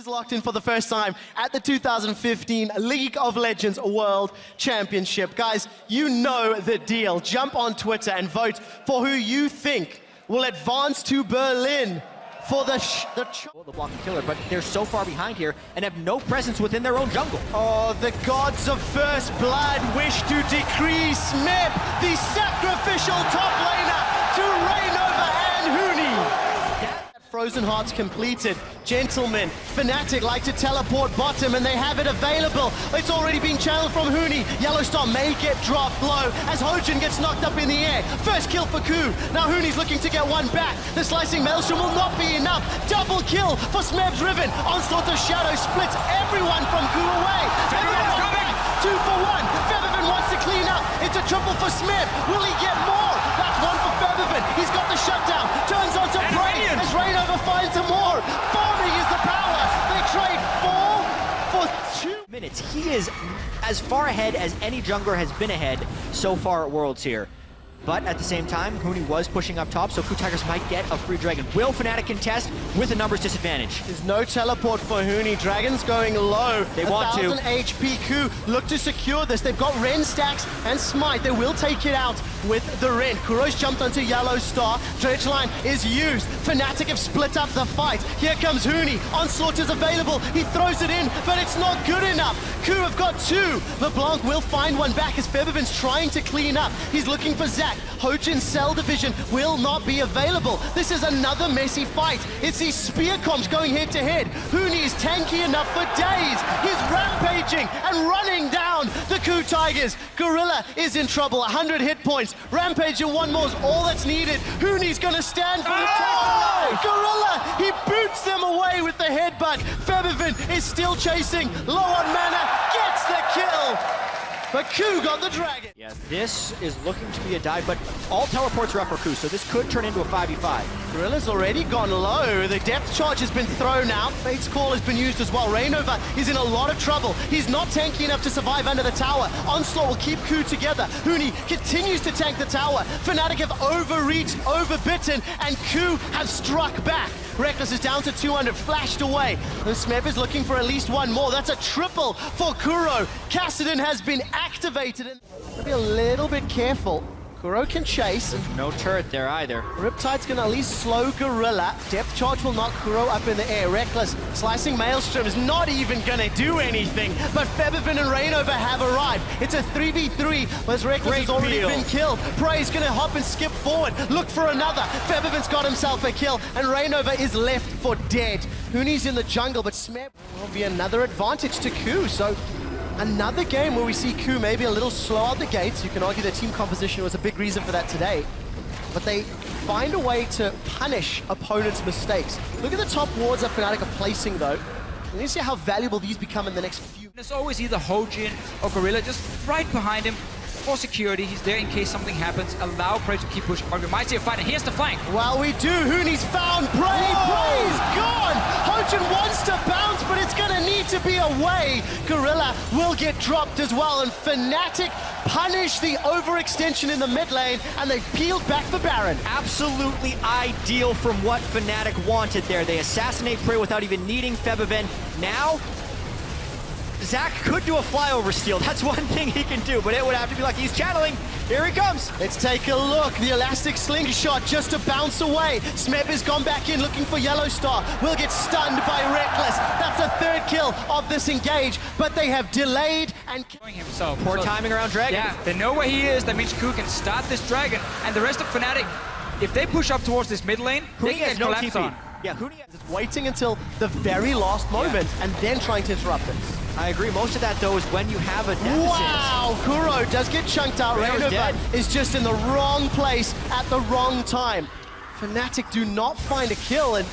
Is locked in for the first time at the 2015 League of Legends World Championship. Guys, you know the deal. Jump on Twitter and vote for who you think will advance to Berlin for the blocking killer, but they're so far behind here and have no presence within their own jungle. Oh, the gods of first blood wish to decree Smip, the sacrificial top laner, to reign over Hooney. Frozen Hearts completed. Gentlemen, Fnatic like to teleport bottom and they have it available. It's already being channeled from Hooney. Yellowstar may get dropped low as Hojin gets knocked up in the air. First kill for KOO. Now Hooney's looking to get one back. The slicing Maelstrom will not be enough. Double kill for Smeb's Riven. Onslaught of Shadow splits everyone from KOO away. Everyone coming. 2 for 1. Featherman wants to clean up. It's a triple for Smeb. Will he get more? That's one for Featherman. He's got the shutdown. Turns on to Prey as Rainover finds some more. Farming is the power. They trade 4 for 2 minutes. He is as far ahead as any jungler has been ahead so far at Worlds here. But at the same time, Hooney was pushing up top, so KOO TIGERS might get a free dragon. Will Fnatic contest with a numbers disadvantage? There's no teleport for Hooney. Dragon's going low. They want to. 1,000 HP. KOO look to secure this. They've got Ren stacks and Smite. They will take it out with the Ren. Kuro's jumped onto Yellowstar. Dredge line is used. Fnatic have split up the fight. Here comes Hooney. Onslaught is available. He throws it in, but it's not good enough. KOO have got 2. LeBlanc will find one back as Featherman's trying to clean up. He's looking for Zac. Hojin's cell division will not be available. This is another messy fight. It's these spear comps going head to head. Hooney is tanky enough for days. He's rampaging and running down the KOO TIGERS. Gorilla is in trouble. 100 hit points. Rampage and one more is all that's needed. Hooney's gonna stand for the top. Gorilla, he boots them away with the headbutt. Featherman is still chasing. Low on mana, gets the kill. But KOO got the dragon. Yeah, this is looking to be a dive, but all teleports are up for KOO, so this could turn into a 5v5. Gorilla's already gone low. The depth charge has been thrown out. Fate's Call has been used as well. Rainover is in a lot of trouble. He's not tanky enough to survive under the tower. Onslaught will keep KOO together. Hooney continues to tank the tower. Fnatic have overreached, overbitten, and KOO have struck back. Reckless is down to 200, flashed away. And Smeb is looking for at least one more. That's a triple for Kuro. Kassadin has been activated. And be a little bit careful. Kuro can chase. No turret there either. Riptide's gonna at least slow Gorilla. Depth charge will knock Kuro up in the air. Reckless slicing Maelstrom is not even gonna do anything. But Featherman and Rainover have arrived. It's a 3v3, whereas Reckless has already been killed. Prey's gonna hop and skip forward. Look for another. Featherman's got himself a kill, and Rainover is left for dead. Hooney's in the jungle, but Smeb will be another advantage to KOO. So another game where we see KOO maybe a little slow out the gates. You can argue their team composition was a big reason for that today. But they find a way to punish opponents' mistakes. Look at the top wards that Fnatic are placing, though. And you see how valuable these become in the next few. There's always either Hojin or Gorilla just right behind him for security. He's there in case something happens. Allow Prey to keep pushing. Or we might see a fight, and here's the flank. Well, we do. Hooney's found Prey. Prey's gone. Hojin wants to bounce, but it's going to need to be away. Gorilla will get dropped as well, and Fnatic punish the overextension in the mid lane, and they've peeled back the Baron. Absolutely ideal from what Fnatic wanted there. They assassinate Prey without even needing Featherman. Now, Zac could do a flyover steal. That's one thing he can do, but it would have to be like he's channeling. Here he comes. Let's take a look. The elastic slingshot just to bounce away. Smeb has gone back in looking for Yellowstar. Will get stunned by Reckless. That's the 3rd kill of this engage, but they have delayed and himself. Poor timing around Dragon. Yeah, they know where he is. That means KOO can start this Dragon, and the rest of Fnatic, if they push up towards this mid lane, they can get no collapsed TP. on. Yeah, Hooney is waiting until the very last moment and then trying to interrupt it. I agree. Most of that, though, is when you have a deficit. Wow! Kuro does get chunked out. Rainover is just in the wrong place at the wrong time. Fnatic do not find a kill, and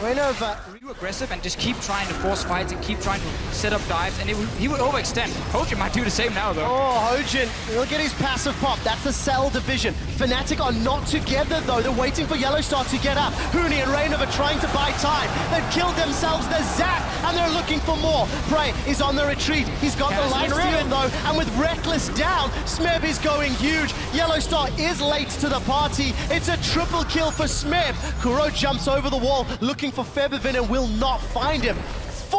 Rainover Too aggressive and just keep trying to force fights and keep trying to set up dives, and he would overextend. Hojin might do the same now, though. Oh, Hojin, look at his passive pop. That's the cell division. Fnatic are not together, though. They're waiting for Yellowstar to get up. Hooney and Rainover trying to buy time. They've killed themselves. They're Zac, and they're looking for more. Prey is on the retreat. He's got the life steal, though, and with Reckless down, Smeb is going huge. Yellowstar is late to the party. It's a triple kill for Smeb. Kuro jumps over the wall, looking for Featherman and will not find him.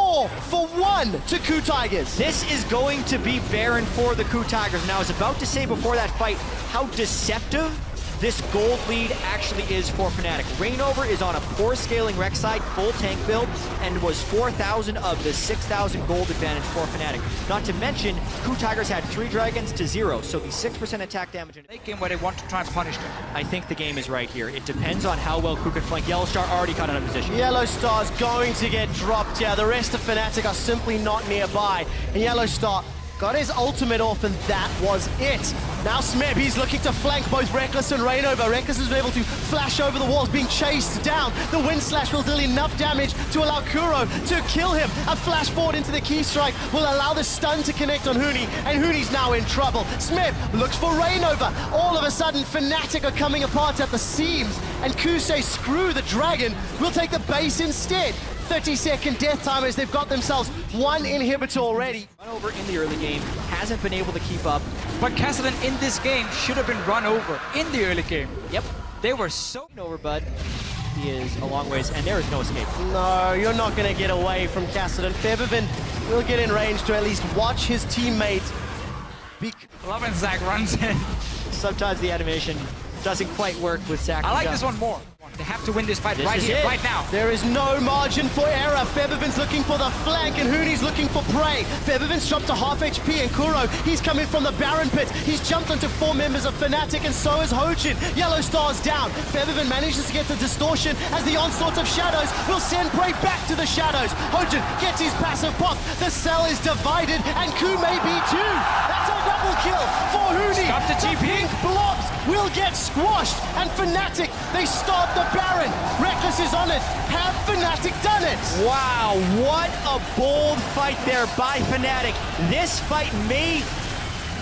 4 for 1 to KOO Tigers. This is going to be barren for the KOO Tigers. Now, I was about to say before that fight how deceptive this gold lead actually is for Fnatic. Reignover is on a poor scaling rec side, full tank build, and was 4,000 of the 6,000 gold advantage for Fnatic. Not to mention, KOO Tigers had 3 dragons to 0, so the 6% attack damage. Late game where they want to try and punish them. I think the game is right here. It depends on how well KOO can flank. Yellowstar already caught out of position. Yellowstar's going to get dropped here. The rest of Fnatic are simply not nearby. And Yellowstar got his ultimate off, and that was it. Now Smeb, he's looking to flank both Rekkles and Reignover. Rekkles has been able to flash over the walls, being chased down. The Wind Slash will deal enough damage to allow Kuro to kill him. A flash forward into the key strike will allow the stun to connect on Huni, and Huni's now in trouble. Smeb looks for Reignover. All of a sudden, Fnatic are coming apart at the seams, and KOO say, screw the dragon, we'll take the base instead. 30-second death time as they've got themselves 1 inhibitor already. Run over in the early game, hasn't been able to keep up. But Kassadin in this game should have been run over in the early game. Yep, They were so over, but he is a long ways, and there is no escape. No, you're not going to get away from Kassadin. Febiven will get in range to at least watch his teammate. Love when Zach runs in. Sometimes the animation doesn't quite work with Zach. I like this one more. They have to win this fight right here, right now. There is no margin for error. Febiven's looking for the flank, and Huni's looking for prey. Febiven's dropped to half HP, and Kuro, he's coming from the Baron pit. He's jumped onto 4 members of Fnatic, and so is Hojin. Yellowstar's down. Febiven manages to get the distortion as the onslaught of shadows will send prey back to the shadows. Hojin gets his passive pop. The cell is divided, and KOO may be too. That's a double kill for Huni. Stop the TP. Pink blobs will get squashed, and Fnatic, they start the Baron. Rekkles is on it. Have Fnatic done it? Wow, what a bold fight there by Fnatic. This fight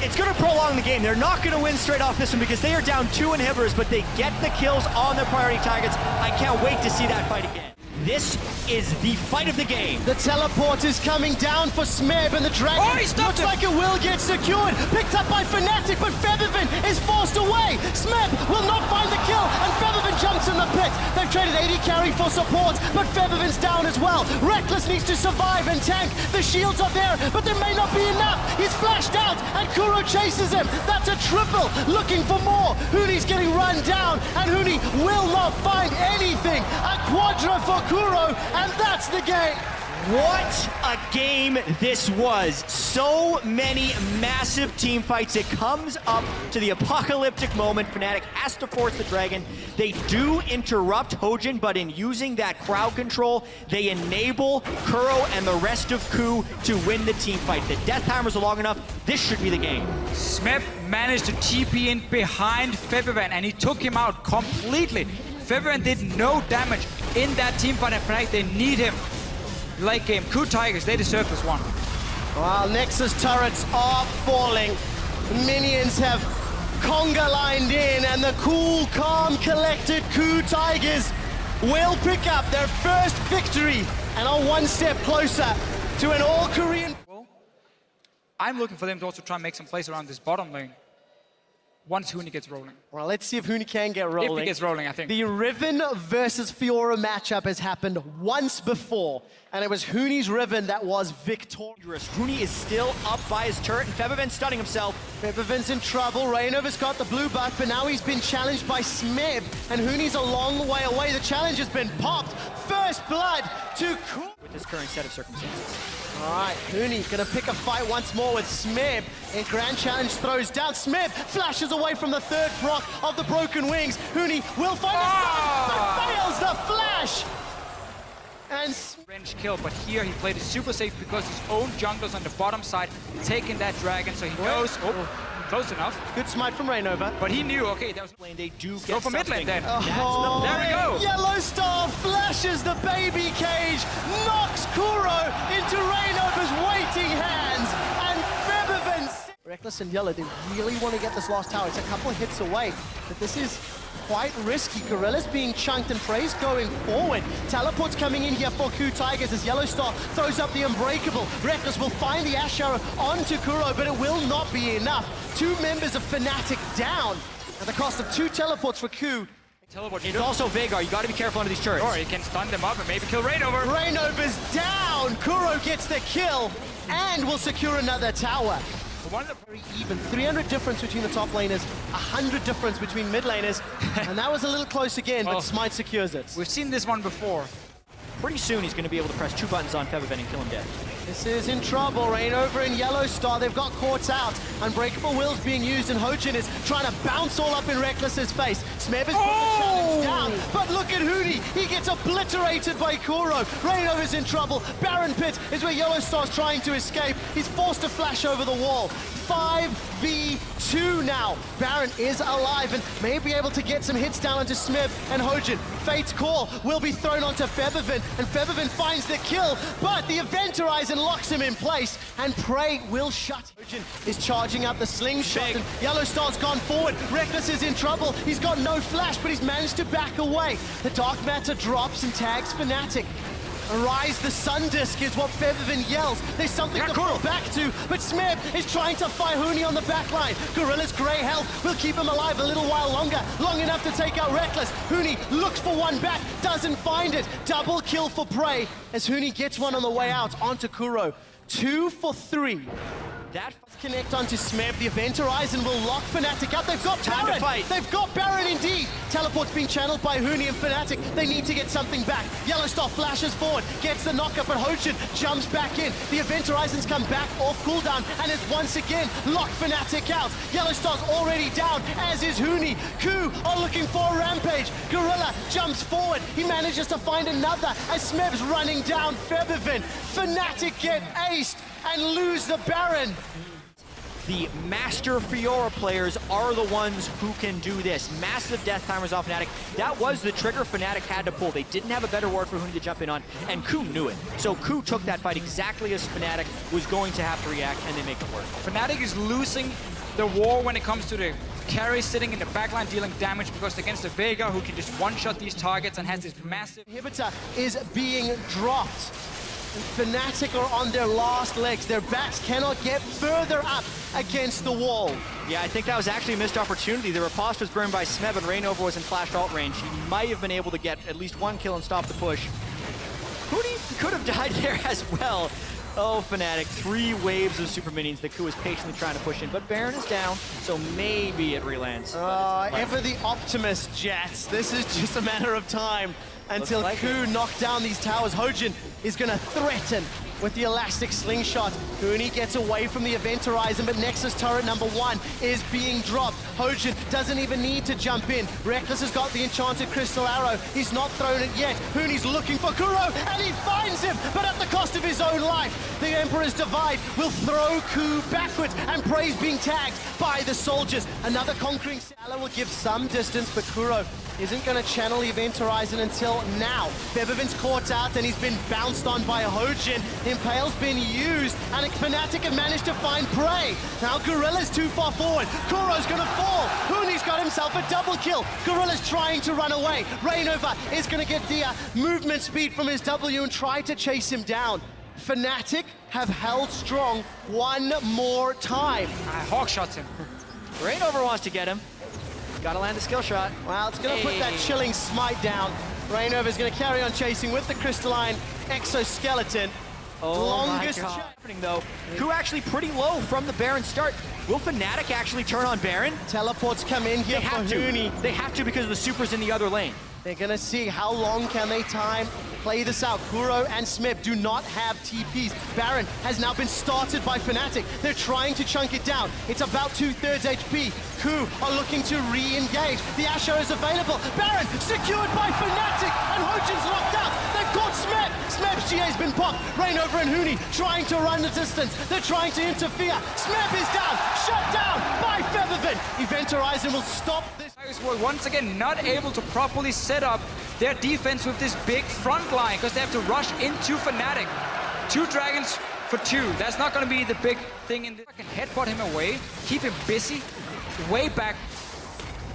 it's going to prolong the game. They're not going to win straight off this one because they are down 2 inhibitors, but they get the kills on their priority targets. I can't wait to see that fight again. This is the fight of the game. The teleport is coming down for Smeb, and the dragon looks like it will get secured. Picked up by Fnatic, but Febiven is forced away. Smeb will not find the kill, and Febiven jumps in the pit. They've traded 80 carry for support, but Febiven's down as well. Rekkles needs to survive and tank. The shields are there, but there may not be enough. He's flashed out, and Kuro chases him. That's a triple, looking for more. Huni's getting run down, and Huni will not find anything. A quadra for Kuro, and that's the game. What a game this was. So many massive team fights. It comes up to the apocalyptic moment. Fnatic has to force the dragon. They do interrupt Hojin, but in using that crowd control, they enable Kuro and the rest of KOO to win the team fight. The death timers are long enough. This should be the game. Smeb managed to TP in behind Febiven, and he took him out completely. Febiven did no damage in that team fight, and Fnatic, they need him. Late game, KOO Tigers, they deserve this one. While Nexus turrets are falling, minions have conga lined in, and the cool, calm, collected KOO Tigers will pick up their first victory and are 1 step closer to an all-Korean. Well, I'm looking for them to also try and make some plays around this bottom lane once Huni gets rolling. Well, let's see if Huni can get rolling. If he gets rolling, I think. The Riven versus Fiora matchup has happened once before, and it was Huni's Riven that was victorious. Huni is still up by his turret, and Febiven's stunning himself. Febiven's in trouble. Reignover's got the blue buff, but now he's been challenged by Smeb, and Huni's a long way away. The challenge has been popped. First blood to KOO. With this current set of circumstances. All right, Huni gonna pick a fight once more with Smeb, and Grand Challenge throws down. Smeb flashes away from the 3rd proc of the Broken Wings. Huni will find a stun, but fails the flash. And Range kill, but here he played it super safe because his own jungler's on the bottom side, taking that dragon, so he knows. Oh, close enough. Good smite from Reignover. But he knew, okay, that was Lane, they do get go for mid lane then. That's there we go. Yellowstar flashes the baby cage, knocks Kuro into Reignover's waiting hands, and Febiven. Rekkles and Yellow, they really want to get this last tower. It's a couple of hits away, but this is quite risky. Gorilla's being chunked and Frey's going forward. Teleport's coming in here for KOO Tigers as Yellowstar throws up the Unbreakable. Rekkles will find the Ash Arrow onto Kuro, but it will not be enough. 2 members of Fnatic down at the cost of 2 teleports for KOO. Teleport. It's also Veigar. You got to be careful under these turrets. Or he can stun them up and maybe kill Rainover. Rainover's down. Kuro gets the kill and will secure another tower. One of the Very even. 300 difference between the top laners, 100 difference between mid laners, and that was a little close again, but Well, Smite secures it. We've seen this one before. Pretty soon he's going to be able to press 2 buttons on FeatherVen and kill him dead. This is in trouble. Rainover and Yellow Star, they've got caught out. Unbreakable Will's being used, and Hojin is trying to bounce all up in Reckless's face. Smeb is put the challenge down, but look at Hootie. He gets obliterated by Kuro. Rainover's in trouble. Baron Pit is where Yellow Star's trying to escape. He's forced to flash over the wall. 5v2 now. Baron is alive and may be able to get some hits down onto Smeb and Hojin. Fate's Call will be thrown onto FeatherVen, and FeatherVen finds the kill, but the Event Horizon locks him in place, and Prey will shut. Hojin is charging up the slingshot, and Yellow Star's gone forward. Reckless is in trouble. He's got no flash, but he's managed to back away. The Dark Matter drops and tags Fnatic. Arise the Sun Disk is what FeatherVen yells. There's something to fall back to, but Smeb is trying to fight Huni on the back line. Gorilla's grey health will keep him alive a little while longer, long enough to take out Reckless. Huni looks for one back, doesn't find it. Double kill for Prey as Huni gets one on the way out onto Kuro. 2 for 3. That connect onto Smeb. The Event Horizon will lock Fnatic out. They've got Time Baron. to fight. They've got Baron indeed. Teleport's being channeled by Huni and Fnatic. They need to get something back. Yellow Star flashes forward, gets the knockup, but Hojin jumps back in. The Event Horizons come back off cooldown and is once again locked Fnatic out. Yellow Star's already down, as is Huni. KOO are looking for a rampage. Gorilla jumps forward. He manages to find another as Smeb's running down FeatherVen. Fnatic get aced and lose the Baron. The Master Fiora players are the ones who can do this. Massive death timers off Fnatic. That was the trigger Fnatic had to pull. They didn't have a better ward for Huni to jump in on, and KOO knew it. So KOO took that fight exactly as Fnatic was going to have to react, and they make it work. Fnatic is losing the war when it comes to the carry sitting in the backline dealing damage, because against the Veigar, who can just one-shot these targets and has this massive... Inhibitor is being dropped. Fnatic are on their last legs. Their backs cannot get further up against the wall. Yeah, I think that was actually a missed opportunity. The riposte was burned by Smeb, and Rainover was in flash alt range. He might have been able to get at least one kill and stop the push. Huni could have died there as well. Oh, Fnatic, 3 waves of super minions that KOO is patiently trying to push in, but Baron is down, so maybe it relands. Ever the optimist, Jats. This is just a matter of time until like KOO knock down these towers. Hojin is going to threaten with the elastic slingshot. Huni gets away from the Event Horizon, but Nexus turret number 1 is being dropped. Hojin doesn't even need to jump in. Reckless has got the enchanted crystal arrow. He's not thrown it yet. Huni's looking for Kuro, and he finds him, but at the cost of his own life. The Emperor's Divide will throw KOO backwards, and Prey's being tagged by the soldiers. Another conquering Salah will give some distance, but Kuro isn't going to channel the Event Horizon until now. FeatherVen's caught out, and he's been bounced on by Hojin. Impale's been used, and Fnatic have managed to find Prey. Now Gorilla's too far forward. Kuro's gonna fall. Huni's got himself a double kill. Gorilla's trying to run away. Rainover is gonna get the movement speed from his W and try to chase him down. Fnatic have held strong one more time. Hawk shots him. Rainover wants to get him. Gotta land a skill shot. Well, it's gonna put that chilling smite down. Rainover's gonna carry on chasing with the crystalline exoskeleton. Oh my God. Happening though. KOO actually pretty low from the Baron start. Will Fnatic actually turn on Baron? Teleports come in here for Huni. They have to because the super's in the other lane. They're gonna see how long can they play this out. Kuro and Smeb do not have TPs. Baron has now been started by Fnatic. They're trying to chunk it down. It's about 2/3 HP. KOO are looking to re-engage. The Asher is available. Baron secured by Fnatic, and Hojin's locked out. They've caught Smeb. Smeb's GA's been popped. Rainover and Huni trying to run the distance. They're trying to interfere. Smeb is down. Shut down by FeatherVen. Event Horizon will stop this. Tigers were once again not able to properly set up their defense with this big front line, because they have to rush into Fnatic. 2 dragons for 2. That's not going to be the big thing in this. I can headbutt him away, keep him busy, way back.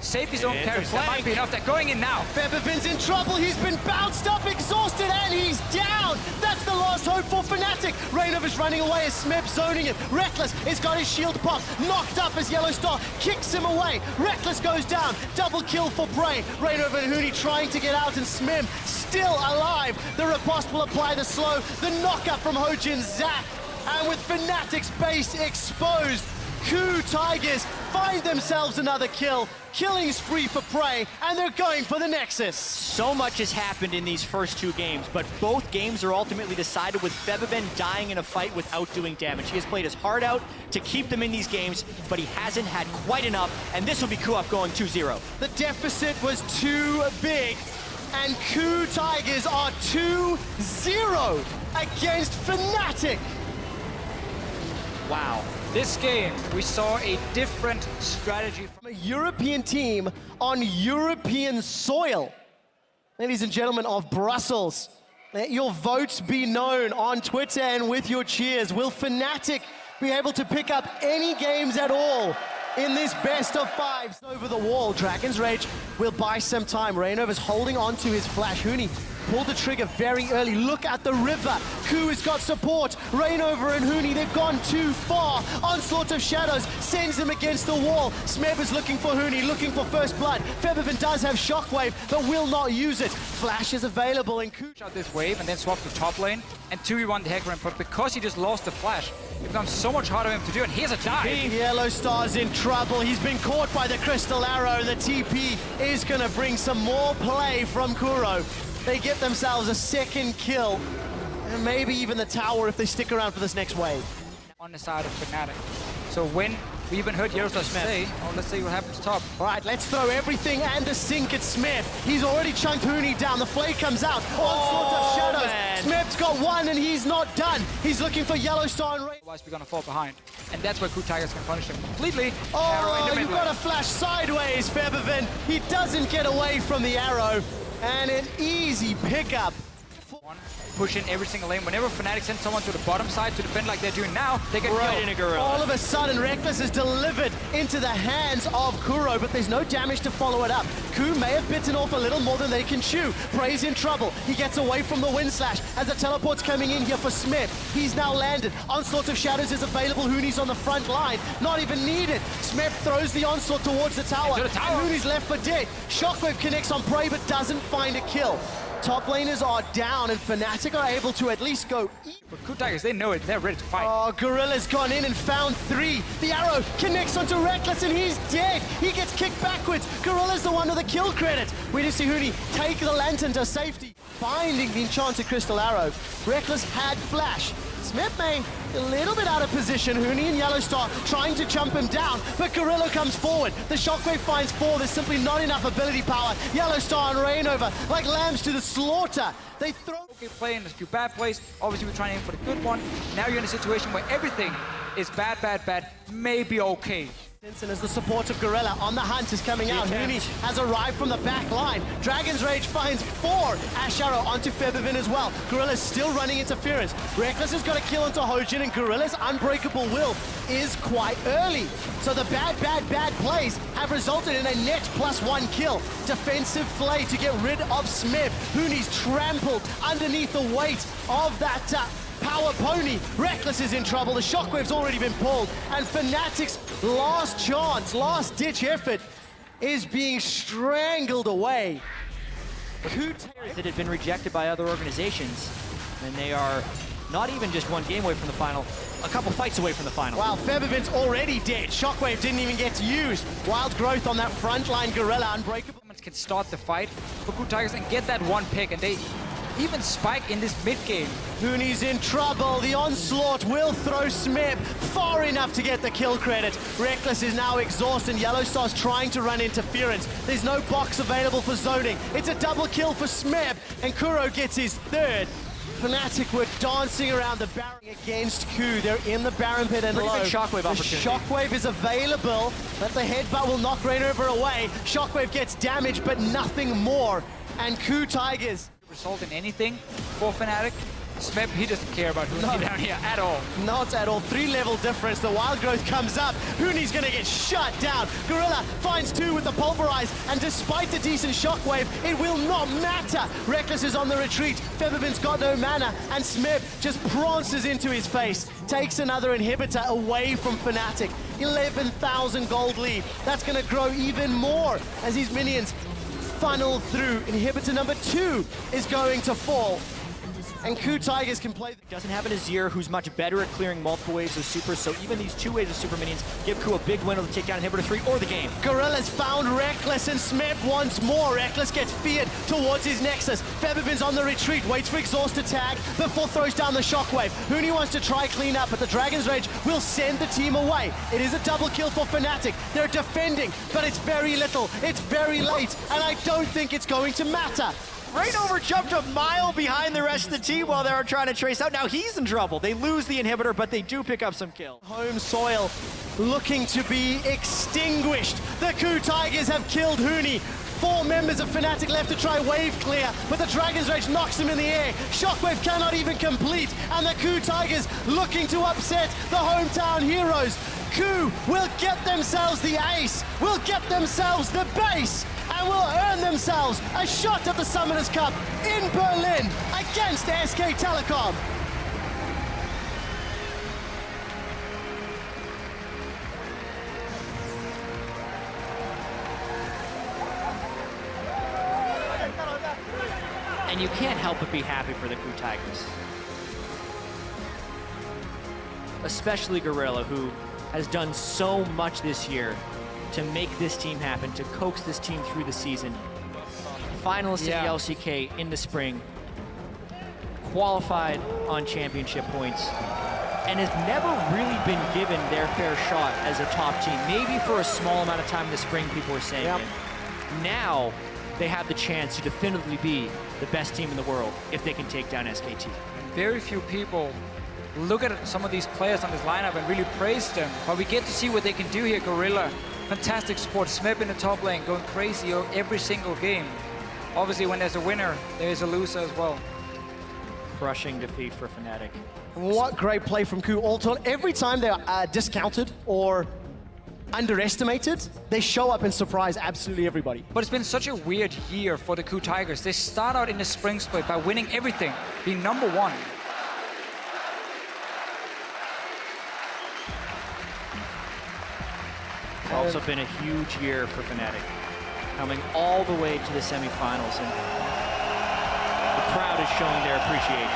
saved his own It's a carries. That might be flank. enough. They're going in now. Febiven's in trouble. He's been bounced up, exhausted, and he's down. That's the last hope for Fnatic. Rainover's running away as Smeb zoning him. Reckless has got his shield popped, knocked up as Yellow Star kicks him away. Reckless goes down. Double kill for Prey. Rainover and Huni trying to get out, and Smeb still alive. The riposte will apply the slow. The knockup from Hojin Zach. And with Fnatic's base exposed, KOO Tigers find themselves another kill. Killing spree for Prey, and they're going for the Nexus. So much has happened in these first two games, but both games are ultimately decided with Febiven dying in a fight without doing damage. He has played his heart out to keep them in these games, but he hasn't had quite enough, and this will be KOO going 2-0. The deficit was too big, and KOO Tigers are 2-0 against Fnatic. Wow. This game, we saw a different strategy. A European team on European soil. Ladies and gentlemen of Brussels, let your votes be known on Twitter and with your cheers. Will Fnatic be able to pick up any games at all in this best of fives? Over the wall, Dragon's Rage will buy some time. Rainover's holding on to his flash. Huni pulled the trigger very early. Look at the river. KOO has got support. Rainover and Huni, they've gone too far. Onslaught of Shadows sends him against the wall. Smeb is looking for Huni, looking for first blood. Febiven does have Shockwave, but will not use it. Flash is available, and KOO Out this wave and then swap to top lane and 2v1 the Hecarim, but because he just lost the flash, it becomes so much harder for him to do, and here's a dive. Yellow Star's in trouble. He's been caught by the Crystal Arrow. The TP is going to bring some more play from Kuro. They get themselves a second kill, and maybe even the tower if they stick around for this next wave. On the side of Fnatic. So when we even heard Yellowstar say, oh, let's see what happens top. All right, let's throw everything and a sink at Smeb. He's already chunked Huni down. The flay comes out. Onslaught of Shadows. Man. Smeb's got one, and he's not done. He's looking for Yellow Star and Ray. Otherwise, we're gonna fall behind. And that's where KOO Tigers can punish him completely. Arrow Oh, in the you've middle. got a flash sideways, Febiven. He doesn't get away from the arrow. And an easy pickup. One, push in every single lane. Whenever Fnatic sends someone to the bottom side to defend like they're doing now, they get Right killed. in a gorilla. All of a sudden, Reckless is delivered into the hands of Kuro, but there's no damage to follow it up. KOO may have bitten off a little more than they can chew. Prey's in trouble. He gets away from the wind slash as the teleport's coming in here for Smeb. He's now landed. Onslaught of Shadows is available. Huni's on the front line. Not even needed. Smeb throws the onslaught towards the tower. Into the tower. And Huni's left for dead. Shockwave connects on Prey, but doesn't find a kill. Top laners are down, and Fnatic are able to at least go But KOO Tigers, they know it. They're ready to fight. Oh, Gorilla's gone in and found three. The arrow connects onto Reckless, and he's dead. He gets kicked backwards. Gorilla's the one with the kill credit. We just see Huni take the lantern to safety. Finding the enchanted crystal arrow. Reckless had flash. Smith may a little bit out of position. Huni and Yellow Star trying to jump him down, but Gorilla comes forward. The Shockwave finds four. There's simply not enough ability power. Yellow Star and Rainover like lambs to the slaughter. They throw... Okay, playing a few bad plays. Obviously, we're trying to aim for the good one. Now you're in a situation where everything is bad, maybe okay. And as the support of Gorilla on the hunt is coming out, Huni has arrived from the back line. Dragon's Rage finds four. Ash Arrow onto Febiven as well. Gorilla's still running interference. Reckless has got a kill onto Hojin, and Gorilla's Unbreakable Will is quite early. So the bad plays have resulted in a net +1 kill. Defensive flay to get rid of Smeb. Huni's trampled underneath the weight of that power pony. Reckless is in trouble. The Shockwave's already been pulled. And Fnatic's last chance, last ditch effort is being strangled away. That had been rejected by other organizations, and they are not even just one game away from the final, a couple fights away from the final. Wow, Febiven's already dead. Shockwave didn't even get used. Wild growth on that frontline Gorilla. Unbreakable Can start the fight for KOO Tigers and get that one pick, and they even spike in this mid game. Huni's in trouble. The onslaught will throw Smeb far enough to get the kill credit. Reckless is now exhausted. Yellow Star's trying to run interference. There's no box available for zoning. It's a double kill for Smeb, and Kuro gets his third. Fnatic were dancing around the Baron against KOO. They're in the Baron pit and Pretty low. good Shockwave the opportunity. Shockwave is available, but the headbutt will knock Rainover away. Shockwave gets damaged, but nothing more. And KOO Tigers Result in anything for Fnatic. Smep, he doesn't care about Huni down here at all. Not at all. 3-level difference. The wild growth comes up. Huni's gonna get shut down. Gorilla finds 2 with the pulverize, and despite the decent shockwave, it will not matter. Reckless is on the retreat. Feathervin's got no mana, and Smeb just prances into his face. Takes another inhibitor away from Fnatic. 11,000 gold lead. That's gonna grow even more as these minions funnel through. Inhibitor number 2 is going to fall. And KOO Tigers can play. Doesn't have an Azir who's much better at clearing multiple waves of supers, so even these 2 waves of super minions give KOO a big window to take down Inhibitor 3 or the game. Gorilla's found Reckless and Smep once more. Reckless gets feared towards his Nexus. Feathervin's on the retreat, waits for Exhaust to tag before throws down the Shockwave. Huni wants to try clean up, but the Dragon's Rage will send the team away. It is a double kill for Fnatic. They're defending, but it's very little. It's very late, and I don't think it's going to matter. Reignover jumped a mile behind the rest of the team while they were trying to trace out. Now he's in trouble. They lose the inhibitor, but they do pick up some kills. Home soil looking to be extinguished. The KOO Tigers have killed Huni. 4 members of Fnatic left to try wave clear, but the Dragon's Rage knocks him in the air. Shockwave cannot even complete, and the KOO Tigers looking to upset the hometown heroes. KOO will get themselves the ace, will get themselves the base, and will earn themselves a shot at the Summoners Cup in Berlin against SK Telecom. And you can't help but be happy for the KOO Tigers. Especially Gorilla, who has done so much this year to make this team happen, to coax this team through the season. Finalist in the LCK in the spring, qualified on championship points, and has never really been given their fair shot as a top team. Maybe for a small amount of time in the spring, people were saying it. Now, they have the chance to definitively be the best team in the world if they can take down SKT. Very few people look at some of these players on this lineup and really praise them, but we get to see what they can do here. Gorilla, fantastic support. Smep in the top lane, going crazy every single game. Obviously, when there's a winner, there's a loser as well. Crushing defeat for Fnatic. What great play from KOO. All every time they're discounted or underestimated, they show up and surprise absolutely everybody. But it's been such a weird year for the KOO Tigers. They start out in the spring split by winning everything, being #1. It's also been a huge year for Fnatic, coming all the way to the semifinals, and the crowd is showing their appreciation.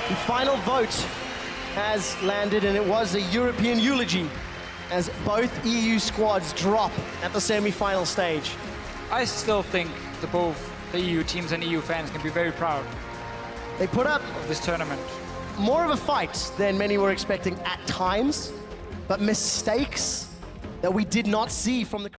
The final vote has landed, and it was a European eulogy as both EU squads drop at the semi-final stage. I still think both the EU teams and EU fans can be very proud They put up of this tournament. more of a fight than many were expecting at times, but mistakes that we did not see from the